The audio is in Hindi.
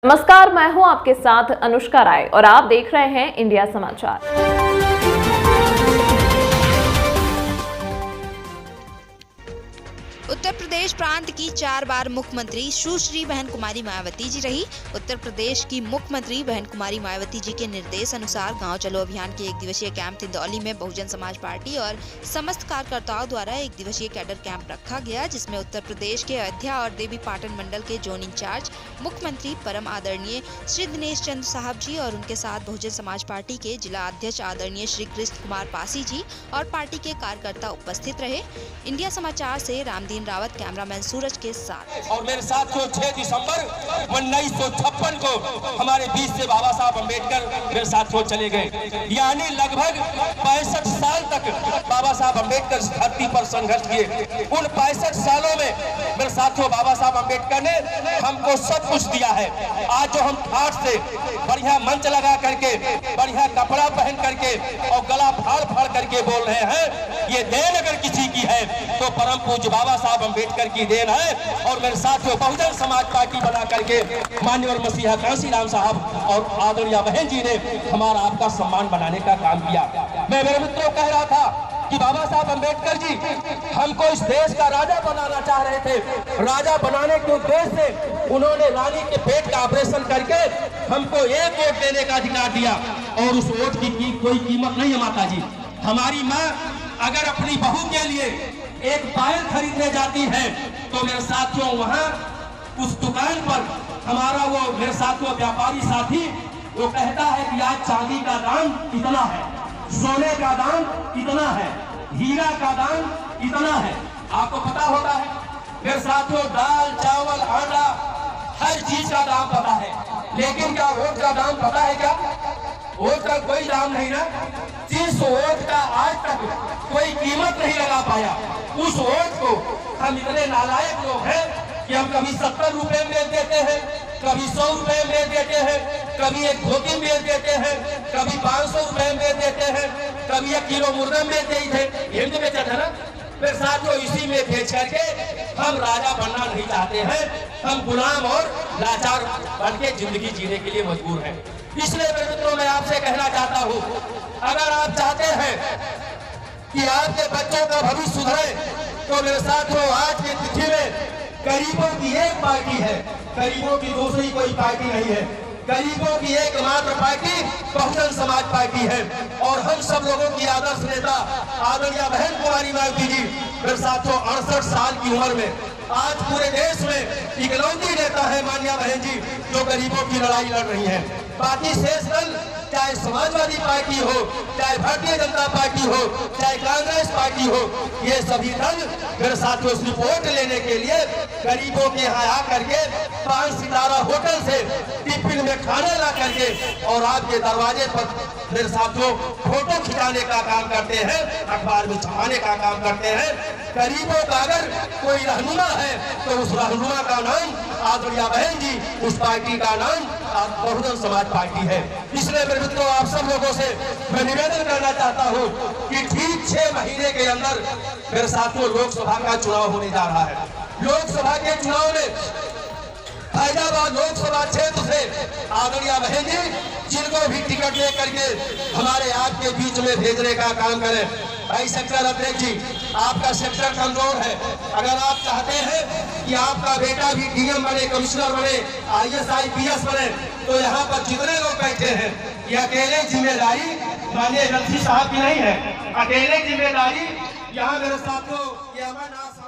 नमस्कार, मैं हूं आपके साथ अनुष्का राय और आप देख रहे हैं इंडिया समाचार। उत्तर प्रदेश प्रांत की 4 बार मुख्यमंत्री सुश्री बहन कुमारी मायावती जी रही। उत्तर प्रदेश की मुख्यमंत्री बहन कुमारी मायावती जी के निर्देश अनुसार गांव चलो अभियान के 1 दिवसीय कैंप तिंदौली में बहुजन समाज पार्टी और समस्त कार्यकर्ताओं द्वारा 1 दिवसीय कैडर कैंप रखा गया, जिसमें उत्तर प्रदेश के अयोध्या और देवी पाटन मंडल के जोन इंचार्ज मुख्यमंत्री परम आदरणीय श्री दिनेश चंद्र साहब जी और उनके साथ बहुजन समाज पार्टी के जिला अध्यक्ष आदरणीय श्री कृष्ण कुमार पासी जी और पार्टी के कार्यकर्ता उपस्थित रहे। इंडिया समाचार से रामदीन रावत, कैमरामैन सूरज के साथ। और मेरे साथ 6 दिसंबर 1956 को हमारे बीच से बाबा साहब अम्बेडकर मेरे साथ चले गए, यानी लगभग 65 साल तक बाबा साहब अम्बेडकर इस धरती पर संघर्ष किए। उन 65 सालों में मेरे साथियों बाबा साहब अम्बेडकर ने हमको सब कुछ दिया है। आज जो हम ठाठ से बढ़िया मंच लगा करके, बढ़िया कपड़ा पहन करके और गला फाड़ फाड़ करके बोल रहे हैं, ये देन अगर किसी की है तो परम पूज्य बाबा साहब अम्बेडकर की देन है। और मेरे साथियों बहुजन समाज पार्टी बना करके माननीय मसीहा कांशीराम साहब और आदरणीय बहन जी ने हमारा आपका सम्मान बनाने का काम किया। मैं मेरे मित्रों कह रहा था कि बाबा साहब अम्बेडकर जी हमको इस देश का राजा बनाना चाह रहे थे। राजा बनाने के उद्देश्य से उन्होंने रानी के पेट का ऑपरेशन करके हमको 1 वोट देने का अधिकार दिया, और उस वोट की कोई कीमत नहीं है। माता जी, हमारी माँ अगर अपनी बहू के लिए एक पायल खरीदने जाती है तो मेरे साथियों वहां उस दुकान पर हमारा वो मेरे साथियों व्यापारी साथी वो कहता है कि आज चांदी का दाम इतना है, सोने का दाम इतना है, हीरा का दाम इतना है। आपको पता होता है मेरे साथियों, दाल चावल आटा हर चीज का दाम पता है, लेकिन क्या वोट का दाम पता है? क्या वोट का कोई दाम नहीं ना। जिस वोट का आज तक कोई कीमत नहीं लगा पाया, उस वोट को हम इतने नालायक लोग हैं कि हम कभी 70 रुपए बेच देते हैं, कभी 100 रुपए बेच देते हैं, कभी एक धोती बेच देते हैं, कभी 500 रुपए बेच देते हैं, कभी 1 किलो मुर्गा बेच देते हैं। हिंद बेचा था ना मेरे साथियों, इसी में बेच करके हम राजा बनना नहीं चाहते हैं, हम गुलाम और लाचार बन के जिंदगी जीने के लिए मजबूर हैं। इसलिए मेरे मित्रों मैं आपसे कहना चाहता हूँ, अगर आप चाहते हैं कि आपके बच्चों का भविष्य सुधरे तो मेरे साथियों आज की तिथि में गरीबों की एक पार्टी है, गरीबों की दूसरी कोई पार्टी नहीं है। गरीबों की एकमात्र पार्टी बहुजन समाज पार्टी है, और हम सब लोगों की आदर्श नेता आदरणीय बहन कुमारी मायावती जी मेरे साथियों 68 साल की उम्र में आज पूरे देश में इकलौती नेता है माननीय बहन जी जो गरीबों की लड़ाई लड़ रही है। बाकी शेष दल, चाहे समाजवादी पार्टी हो, चाहे भारतीय जनता पार्टी हो, चाहे कांग्रेस पार्टी हो, ये सभी दल मेरे साथियों रिपोर्ट लेने के लिए गरीबों के यहाँ आकर के 5 सितारा होटल से टिफिन में खाना ला करके और आपके दरवाजे पर मेरे साथियों फोटो खिंचाने का काम करते हैं, अखबार में छपाने का काम करते हैं। गरीबों का अगर कोई रहनुमा है तो उस रहनुमा का नाम आदरणीय बहन जी, उस पार्टी का नाम बहुजन समाज पार्टी है। इसलिए मेरे मित्रों आप सब लोगों से मैं निवेदन करना चाहता हूं कि ठीक 6 महीने के अंदर मेरे साथियों लोकसभा का चुनाव होने जा रहा है। लोकसभा के चुनाव में फैजाबाद लोकसभा क्षेत्र से आदरणीय बहन जी जिनको भी टिकट ले करके हमारे आपके बीच में भेजने का काम करें। भाई सेक्टर अध्यक्ष जी, आपका सेक्टर कमजोर है, अगर आप चाहते हैं कि आपका बेटा भी डीएम बने, कमिश्नर बने, IAS IPS बने, तो यहाँ पर जितने लोग बैठे हैं ये अकेले जिम्मेदारी माननीय एजेंसी साहब की नहीं है। अकेले जिम्मेदारी यहाँ मेरे साथियों ये अमरनाथ